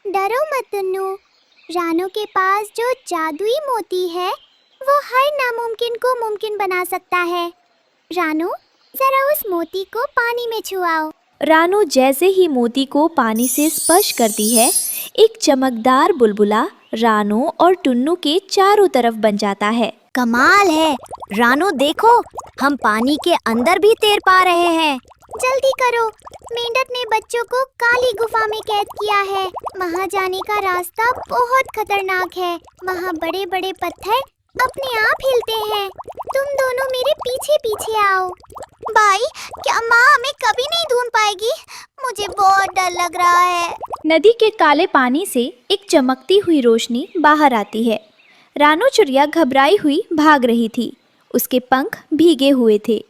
डरो मत टुन्नू, रानो के पास जो जादुई मोती है वो हर नामुमकिन को मुमकिन बना सकता है। रानो, जरा उस मोती को पानी में छुआओ। रानो जैसे ही मोती को पानी से स्पर्श करती है, एक चमकदार बुलबुला रानो और टुन्नू के चारों तरफ बन जाता है। कमाल है रानो, देखो हम पानी के अंदर भी तैर पा रहे हैं। जल्दी करो, मेंढक ने बच्चों को काली गुफा में कैद किया है। वहाँ जाने का रास्ता बहुत खतरनाक है। वहाँ बड़े बड़े पत्थर अपने आप हिलते हैं। तुम दोनों मेरे पीछे पीछे आओ। भाई, क्या माँ हमें कभी नहीं ढूंढ पाएगी? मुझे बहुत डर लग रहा है। नदी के काले पानी से एक चमकती हुई रोशनी बाहर आती है। रानो चिड़िया घबराई हुई भाग रही थी। उसके पंख भीगे हुए थे।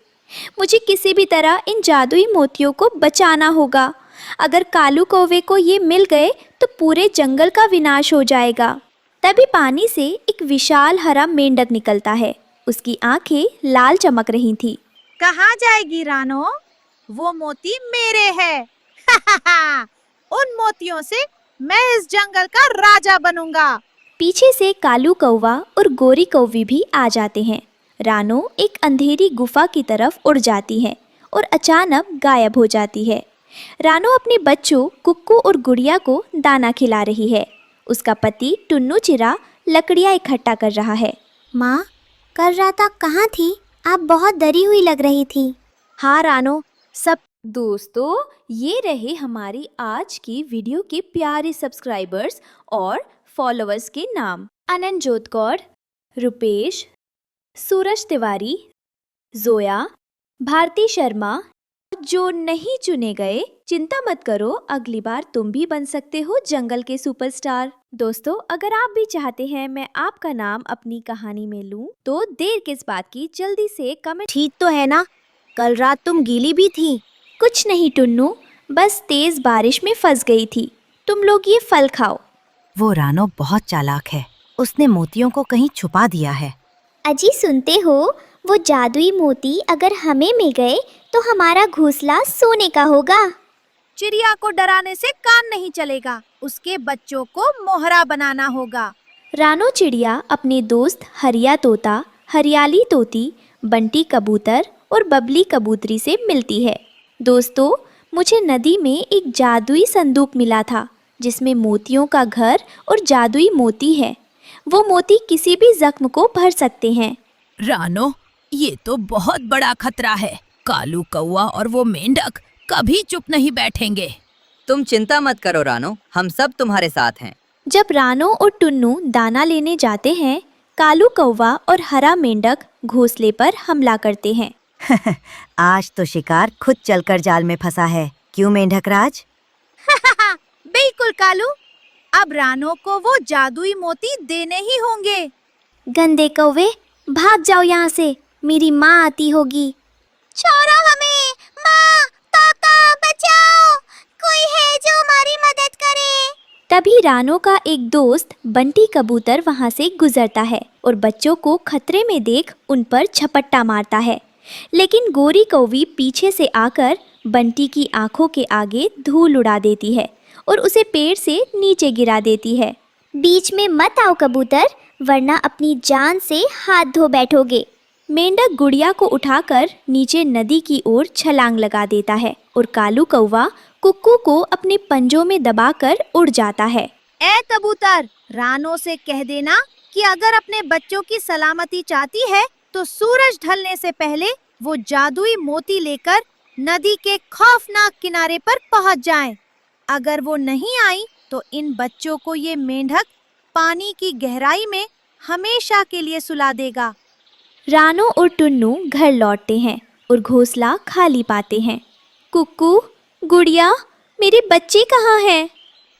मुझे किसी भी तरह इन जादुई मोतियों को बचाना होगा। अगर कालू कौवे को ये मिल गए तो पूरे जंगल का विनाश हो जाएगा। तभी पानी से एक विशाल हरा मेंढक निकलता है। उसकी आंखें लाल चमक रही थी। कहाँ जाएगी रानो? वो मोती मेरे हैं। उन मोतियों से मैं इस जंगल का राजा बनूंगा। पीछे से कालू कौवा और गोरी कौवी भी आ जाते हैं। रानो एक अंधेरी गुफा की तरफ उड़ जाती है और अचानक गायब हो जाती है। रानो अपने बच्चों कुक्कू और गुड़िया को दाना खिला रही है। उसका पति टुन्नू चिरा लकड़ियाँ इकट्ठा कर रहा है। माँ, कल रात आप कहाँ थी? आप बहुत डरी हुई लग रही थी। हाँ रानो, सब दोस्तों, ये रहे हमारी आज की वीडियो के प्यारे सब्सक्राइबर्स और फॉलोअर्स के नाम। अनंत जोतकौर, रुपेश, सूरज तिवारी, जोया, भारती शर्मा। जो नहीं चुने गए, चिंता मत करो, अगली बार तुम भी बन सकते हो जंगल के सुपरस्टार। दोस्तों, अगर आप भी चाहते हैं मैं आपका नाम अपनी कहानी में लूं, तो देर किस बात की, जल्दी से कमेंट। ठीक तो है ना? कल रात तुम गीली भी थी। कुछ नहीं टुन्नू, बस तेज बारिश में फंस गई थी। तुम लोग ये फल खाओ। वो रानो बहुत चालाक है, उसने मोतियों को कहीं छुपा दिया है। अजी, सुनते हो? वो जादुई मोती अगर हमें मिल गए तो हमारा घोंसला सोने का होगा। चिड़िया को डराने से काम नहीं चलेगा, उसके बच्चों को मोहरा बनाना होगा। रानो चिड़िया अपने दोस्त हरिया तोता, हरियाली तोती, बंटी कबूतर और बबली कबूतरी से मिलती है। दोस्तों, मुझे नदी में एक जादुई संदूक मिला था जिसमें मोतियों का घर और जादुई मोती है। वो मोती किसी भी जख्म को भर सकते हैं। रानो, ये तो बहुत बड़ा खतरा है। कालू कौवा और वो मेंढक कभी चुप नहीं बैठेंगे। तुम चिंता मत करो रानो, हम सब तुम्हारे साथ हैं। जब रानो और टुन्नू दाना लेने जाते हैं, कालू कौवा और हरा मेंढक घोंसले पर हमला करते हैं। आज तो शिकार खुद चलकर जाल में फंसा है, क्यों मेंढक राज? बिल्कुल कालू, अब रानो को वो जादुई मोती देने ही होंगे। गंदे कौवे, भाग जाओ यहाँ से, मेरी माँ आती होगी। छोड़ो हमें, माँ, पापा, बचाओ, कोई है जो हमारी मदद करे। तभी रानो का एक दोस्त बंटी कबूतर वहां से गुजरता है और बच्चों को खतरे में देख उन पर झपट्टा मारता है। लेकिन गोरी कौवी पीछे से आकर बंटी की आंखों के आगे धूल उड़ा देती है और उसे पेड़ से नीचे गिरा देती है। बीच में मत आओ कबूतर, वरना अपनी जान से हाथ धो बैठोगे। मेंढक गुड़िया को उठाकर नीचे नदी की ओर छलांग लगा देता है और कालू कौवा कुक्कू को अपने पंजों में दबाकर उड़ जाता है। ए कबूतर, रानो से कह देना कि अगर अपने बच्चों की सलामती चाहती है तो सूरज ढलने से पहले वो जादुई मोती लेकर नदी के खौफनाक किनारे पर पहुंच जाएं। अगर वो नहीं आई तो इन बच्चों को ये मेंढक पानी की गहराई में हमेशा के लिए सुला देगा। रानो और टुन्नू घर लौटते हैं और घोंसला खाली पाते हैं। कुक्कू, गुड़िया, मेरे बच्चे कहाँ हैं?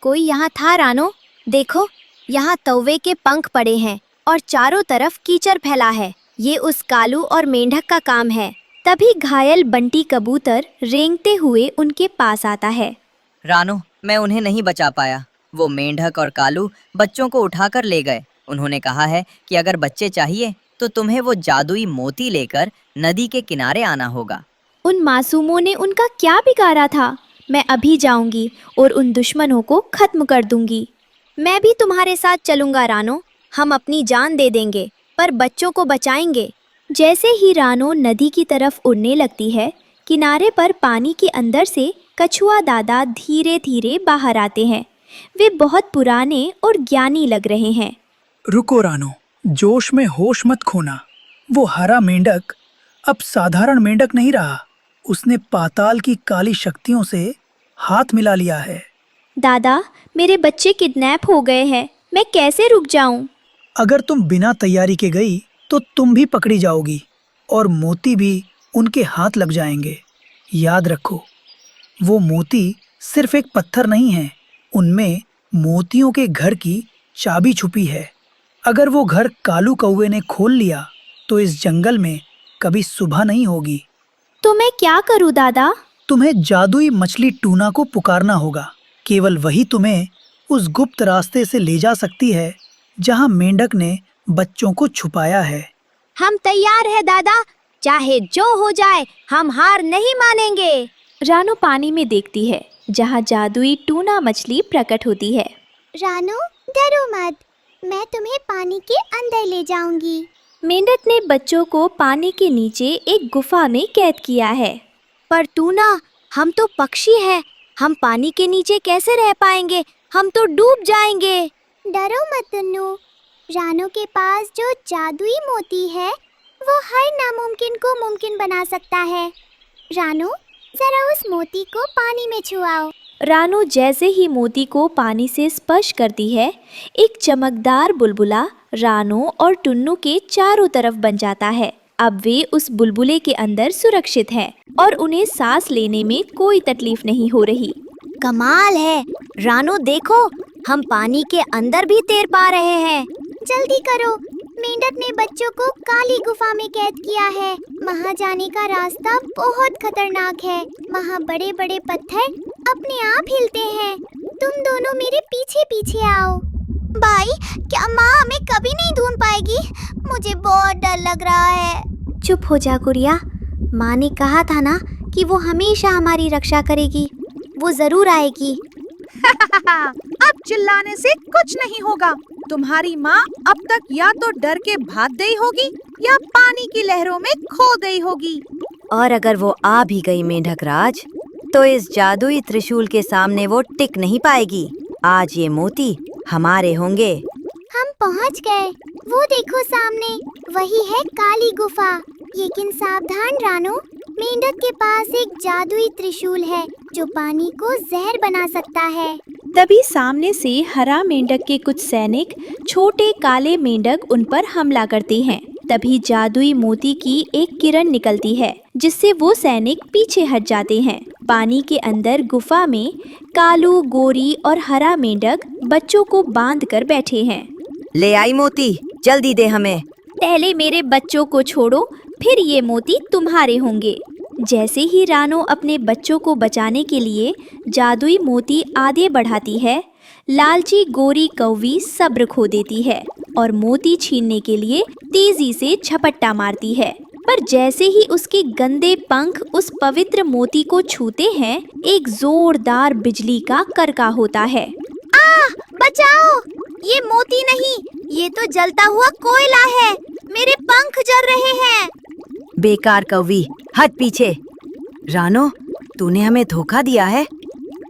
कोई यहाँ था रानो, देखो यहाँ तौवे के पंख पड़े हैं और चारों तरफ कीचड़ फैला है। ये उस कालू और मेंढक का काम है। तभी घायल बंटी कबूतर रेंगते हुए उनके पास आता है। रानो, मैं उन्हें नहीं बचा पाया। वो मेंढक और कालू बच्चों को उठाकर ले गए। उन्होंने कहा है कि अगर बच्चे चाहिए तो तुम्हें वो जादुई मोती लेकर नदी के किनारे आना होगा। उन मासूमों ने उनका क्या बिगाड़ा था? मैं अभी जाऊंगी और उन दुश्मनों को खत्म कर दूंगी। मैं भी तुम्हारे साथ चलूंगा रानो। हम अपनी जान दे देंगे पर बच्चों को बचाएंगे। जैसे ही रानो नदी की तरफ उड़ने लगती है, किनारे पर पानी के अंदर से कछुआ दादा धीरे धीरे बाहर आते हैं। वे बहुत पुराने और ज्ञानी लग रहे हैं। रुको रानो, जोश में होश मत खोना। वो हरा मेंढक अब साधारण मेंढक नहीं रहा। उसने पाताल की काली शक्तियों से हाथ मिला लिया है। दादा, मेरे बच्चे किडनैप हो गए हैं। मैं कैसे रुक जाऊं? अगर तुम बिना तैयारी के गई तो तुम भी पकड़ी जाओगी और मोती भी उनके हाथ लग जाएंगे। याद रखो, वो मोती सिर्फ एक पत्थर नहीं है, उनमें मोतियों के घर की चाबी छुपी है। अगर वो घर कालू कौवे ने खोल लिया तो इस जंगल में कभी सुबह नहीं होगी। तो मैं क्या करूं दादा? तुम्हें जादुई मछली टूना को पुकारना होगा। केवल वही तुम्हें उस गुप्त रास्ते से ले जा सकती है जहां मेंढक ने बच्चों को छुपाया है। हम तैयार हैं दादा, चाहे जो हो जाए हम हार नहीं मानेंगे। रानो पानी में देखती है जहाँ जादुई टूना मछली प्रकट होती है। रानो, डरो मत, मैं तुम्हें पानी के अंदर ले जाऊंगी। मेंढक ने बच्चों को पानी के नीचे एक गुफा में कैद किया है। पर टूना, हम तो पक्षी हैं, हम पानी के नीचे कैसे रह पाएंगे? हम तो डूब जाएंगे। डरो मत टुन्नू, रानो के पास जो जादुई मोती है वो हर नामुमकिन को मुमकिन बना सकता है। रानो, जरा उस मोती को पानी में छुआओ। रानो जैसे ही मोती को पानी से स्पर्श करती है, एक चमकदार बुलबुला रानो और टुन्नू के चारों तरफ बन जाता है। अब वे उस बुलबुले के अंदर सुरक्षित हैं और उन्हें सांस लेने में कोई तकलीफ नहीं हो रही। कमाल है रानो, देखो हम पानी के अंदर भी तैर पा रहे हैं। जल्दी करो, मेंढक ने बच्चों को काली गुफा में कैद किया है। वहाँ जाने का रास्ता बहुत खतरनाक है। वहाँ बड़े बड़े पत्थर अपने आप हिलते हैं। तुम दोनों मेरे पीछे पीछे आओ। भाई, क्या माँ हमें कभी नहीं ढूंढ पाएगी? मुझे बहुत डर लग रहा है। चुप हो जा गुड़िया, माँ ने कहा था ना कि वो हमेशा हमारी रक्षा करेगी। वो जरूर आएगी। अब चिल्लाने से कुछ नहीं होगा। तुम्हारी माँ अब तक या तो डर के भाग गई होगी या पानी की लहरों में खो गई होगी। और अगर वो आ भी गई मेंढक राज, तो इस जादुई त्रिशूल के सामने वो टिक नहीं पाएगी। आज ये मोती हमारे होंगे। हम पहुँच गए। वो देखो सामने, वही है काली गुफा। लेकिन सावधान रानो, मेंढक के पास एक जादुई त्रिशूल है जो पानी को जहर बना सकता है। तभी सामने से हरा मेंढक के कुछ सैनिक छोटे काले मेंढक उन पर हमला करते हैं। तभी जादुई मोती की एक किरण निकलती है जिससे वो सैनिक पीछे हट जाते हैं। पानी के अंदर गुफा में कालू, गोरी और हरा मेंढक बच्चों को बांध कर बैठे हैं। ले आई मोती, जल्दी दे हमें। पहले मेरे बच्चों को छोड़ो, फिर ये मोती तुम्हारे होंगे। जैसे ही रानो अपने बच्चों को बचाने के लिए जादुई मोती आगे बढ़ाती है, लालची गोरी कौवी सब्र खो देती है और मोती छीनने के लिए तेजी से झपट्टा मारती है। पर जैसे ही उसके गंदे पंख उस पवित्र मोती को छूते हैं, एक जोरदार बिजली का करका होता है। बचाओ! ये मोती नहीं, ये तो जलता हुआ कोयला है। मेरे पंख जल रहे हैं। बेकार कौवी, हट पीछे। रानो, तूने हमें धोखा दिया है।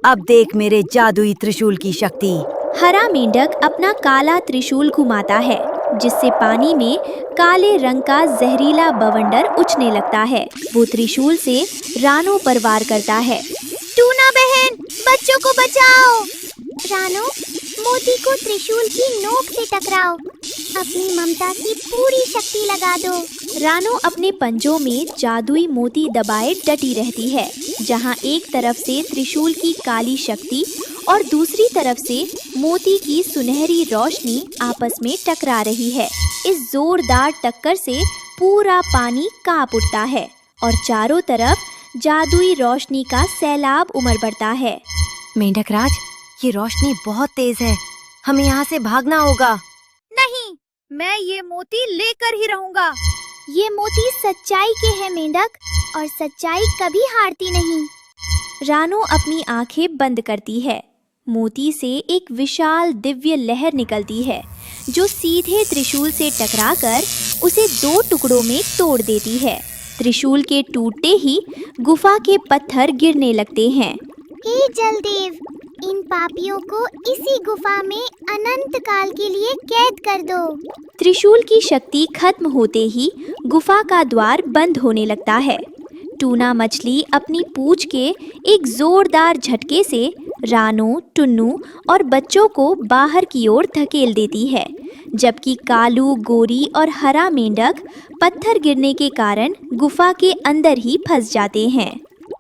अब देख मेरे जादुई त्रिशूल की शक्ति। हरा मेंढक अपना काला त्रिशूल घुमाता है जिससे पानी में काले रंग का जहरीला बवंडर उछने लगता है। वो त्रिशूल से रानो पर वार करता है। टूना बहन, बच्चों को बचाओ! रानो, मोती को त्रिशूल की नोक से टकराओ। अपनी ममता की पूरी शक्ति लगा दो। रानो अपने पंजों में जादुई मोती दबाए डटी रहती है, जहाँ एक तरफ से त्रिशूल की काली शक्ति और दूसरी तरफ से मोती की सुनहरी रोशनी आपस में टकरा रही है। इस जोरदार टक्कर से पूरा पानी कांप उठता है और चारों तरफ जादुई रोशनी का सैलाब उमड़ पड़ता है। मेंढक राज, ये रोशनी बहुत तेज है, हमें यहाँ से भागना होगा। नहीं, मैं ये मोती लेकर ही रहूंगा। ये मोती सच्चाई के हैं मेंढक, और सच्चाई कभी हारती नहीं। रानो अपनी आंखें बंद करती है। मोती से एक विशाल दिव्य लहर निकलती है जो सीधे त्रिशूल से टकराकर उसे 2 टुकड़ों में तोड़ देती है। त्रिशूल के टूटते ही गुफा के पत्थर गिरने लगते हैं। हे जलदेव, इन पापियों को इसी गुफा में अनंत काल के लिए कैद कर दो। त्रिशूल की शक्ति खत्म होते ही गुफा का द्वार बंद होने लगता है। टूना मछली अपनी पूंछ के एक जोरदार झटके से रानो, टुन्नू और बच्चों को बाहर की ओर धकेल देती है, जबकि कालू, गोरी और हरा मेंढक पत्थर गिरने के कारण गुफा के अंदर ही फंस जाते हैं।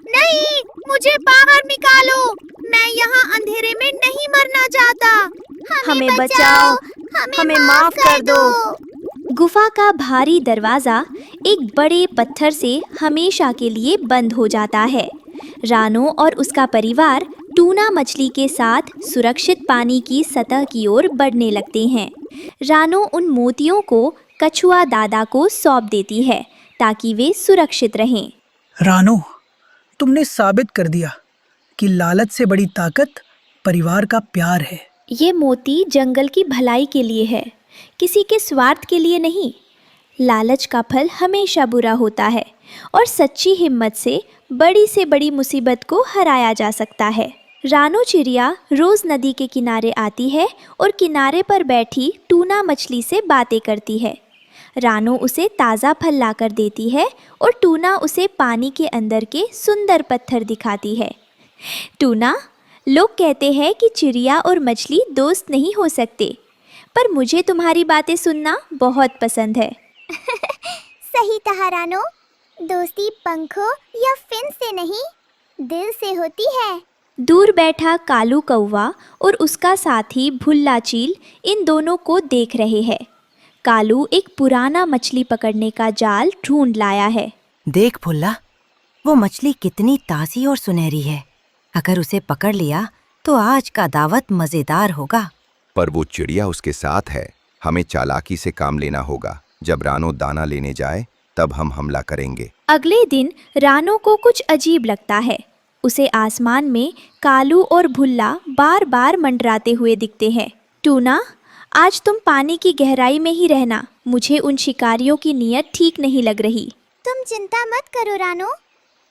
नहीं, मुझे बाहर निकालो। मैं यहाँ अंधेरे में नहीं मरना चाहता। हमें बचाओ, हमें माफ कर दो। गुफा का भारी दरवाजा एक बड़े पत्थर से हमेशा के लिए बंद हो जाता है। रानो और उसका परिवार टूना मछली के साथ सुरक्षित पानी की सतह की ओर बढ़ने लगते हैं। रानो उन मोतियों को कछुआ दादा को सौंप देती है ताकि वे सुरक्षित रहें। रानो, तुमने साबित कर दिया कि लालच से बड़ी ताकत परिवार का प्यार है। ये मोती जंगल की भलाई के लिए है, किसी के स्वार्थ के लिए नहीं। लालच का फल हमेशा बुरा होता है और सच्ची हिम्मत से बड़ी मुसीबत को हराया जा सकता है। रानो चिड़िया रोज नदी के किनारे आती है और किनारे पर बैठी टूना मछली से बातें करती है। रानो उसे ताज़ा फल लाकर देती है और टूना उसे पानी के अंदर के सुंदर पत्थर दिखाती है। टूना, लोग कहते हैं कि चिड़िया और मछली दोस्त नहीं हो सकते, पर मुझे तुम्हारी बातें सुनना बहुत पसंद है। सही कहा रानो, दोस्ती पंखों या फिन से नहीं, दिल से होती है। दूर बैठा कालू कौवा और उसका साथी भुल्ला चील इन दोनों को देख रहे हैं। कालू एक पुराना मछली पकड़ने का जाल ढूंढ लाया है। देख भुल्ला, वो मछली कितनी ताज़ी और सुनहरी है। अगर उसे पकड़ लिया तो आज का दावत मजेदार होगा। पर वो चिड़िया उसके साथ है, हमें चालाकी से काम लेना होगा। जब रानो दाना लेने जाए तब हम हमला करेंगे। अगले दिन रानो को कुछ अजीब लगता है। उसे आसमान में कालू और भुल्ला बार बार मंडराते हुए दिखते हैं। टूना, आज तुम पानी की गहराई में ही रहना, मुझे उन शिकारियों की नीयत ठीक नहीं लग रही। तुम चिंता मत करो रानो,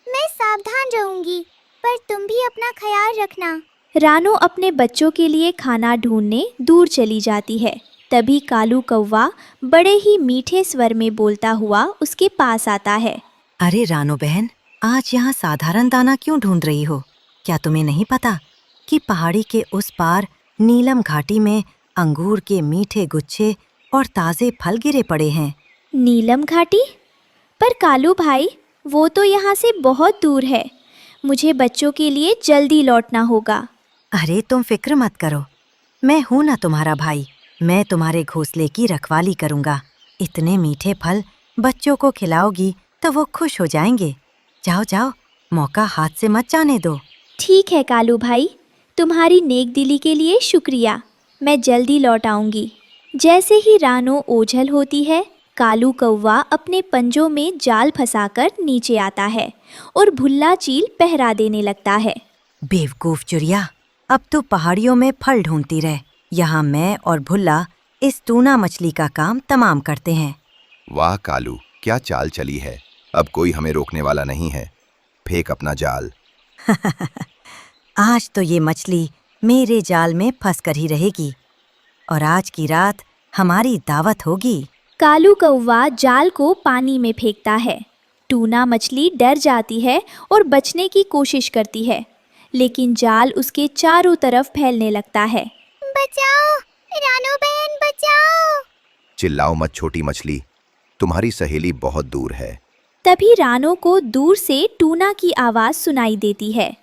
मैं सावधान रहूंगी, पर तुम भी अपना ख्याल रखना। रानो अपने बच्चों के लिए खाना ढूंढने दूर चली जाती है। तभी कालू कौवा बड़े ही मीठे स्वर में बोलता हुआ उसके पास आता है। अरे रानो बहन, आज यहाँ साधारण दाना क्यों ढूंढ रही हो? क्या तुम्हें नहीं पता कि पहाड़ी के उस पार नीलम घाटी में अंगूर के मीठे गुच्छे और ताज़े फल गिरे पड़े हैं? नीलम घाटी? पर कालू भाई, वो तो यहाँ से बहुत दूर है। मुझे बच्चों के लिए जल्दी लौटना होगा। अरे तुम फिक्र मत करो, मैं हूं ना तुम्हारा भाई। मैं तुम्हारे घोंसले की रखवाली करूंगा। इतने मीठे फल बच्चों को खिलाओगी तो वो खुश हो जाएंगे। जाओ जाओ, मौका हाथ से मत जाने दो। ठीक है कालू भाई, तुम्हारी नेक दिली के लिए शुक्रिया। मैं जल्दी लौट आऊंगी। जैसे ही रानो ओझल होती है, कालू कौवा अपने पंजों में जाल फंसाकर नीचे आता है और भुल्ला चील पहरा देने लगता है। बेवकूफ चिड़िया, अब तो पहाड़ियों में फल ढूंढती रह। यहाँ मैं और भुल्ला इस टूना मछली का काम तमाम करते हैं। वाह कालू, क्या चाल चली है। अब कोई हमें रोकने वाला नहीं है। फेंक अपना जाल। आज तो ये मछली मेरे जाल में फंस कर ही रहेगी और आज की रात हमारी दावत होगी। कालू कौवा जाल को पानी में फेंकता है। टूना मछली डर जाती है और बचने की कोशिश करती है, लेकिन जाल उसके चारों तरफ फैलने लगता है। बचाओ रानो बहन, बचाओ। चिल्लाओ मत छोटी मछली, तुम्हारी सहेली बहुत दूर है। तभी रानो को दूर से टूना की आवाज़ सुनाई देती है।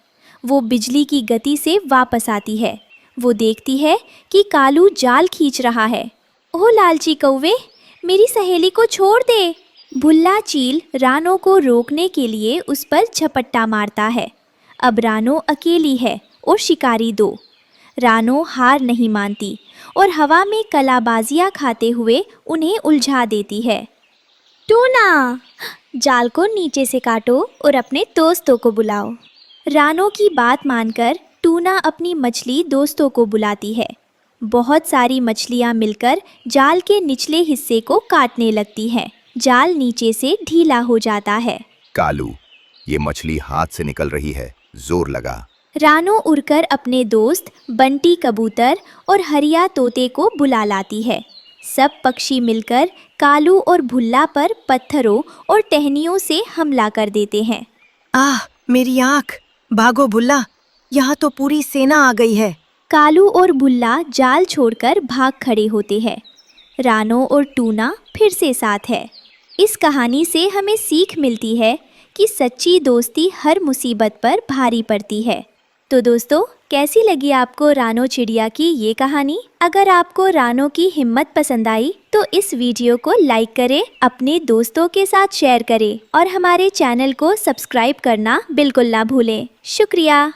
वो बिजली की गति से वापस आती है। वो देखती है कि कालू जाल खींच रहा है। ओह लालची कौवे, मेरी सहेली को छोड़ दे। भुल्ला चील रानो को रोकने के लिए उस पर झपट्टा मारता है। अब रानो अकेली है और शिकारी 2। रानो हार नहीं मानती और हवा में कलाबाजियाँ खाते हुए उन्हें उलझा देती है। टूना, जाल को नीचे से काटो और अपने दोस्तों को बुलाओ। रानो की बात मानकर टूना अपनी मछली दोस्तों को बुलाती है। बहुत सारी मछलियाँ मिलकर जाल के निचले हिस्से को काटने लगती हैं। जाल नीचे से ढीला हो जाता है। कालू, ये मछली हाथ से निकल रही है, जोर लगा। रानो उड़कर अपने दोस्त बंटी कबूतर और हरिया तोते को बुला लाती है। सब पक्षी मिलकर कालू और भुल्ला पर पत्थरों और टहनियों से हमला कर देते हैं। आह, मेरी आँख! भागो भुल्ला, यहाँ तो पूरी सेना आ गई है। कालू और भुल्ला जाल छोड़कर भाग खड़े होते हैं। रानो और टूना फिर से साथ है। इस कहानी से हमें सीख मिलती है कि सच्ची दोस्ती हर मुसीबत पर भारी पड़ती है। तो दोस्तों, कैसी लगी आपको रानो चिड़िया की ये कहानी? अगर आपको रानो की हिम्मत पसंद आई तो इस वीडियो को लाइक करें, अपने दोस्तों के साथ शेयर करें और हमारे चैनल को सब्सक्राइब करना बिल्कुल ना भूलें। शुक्रिया।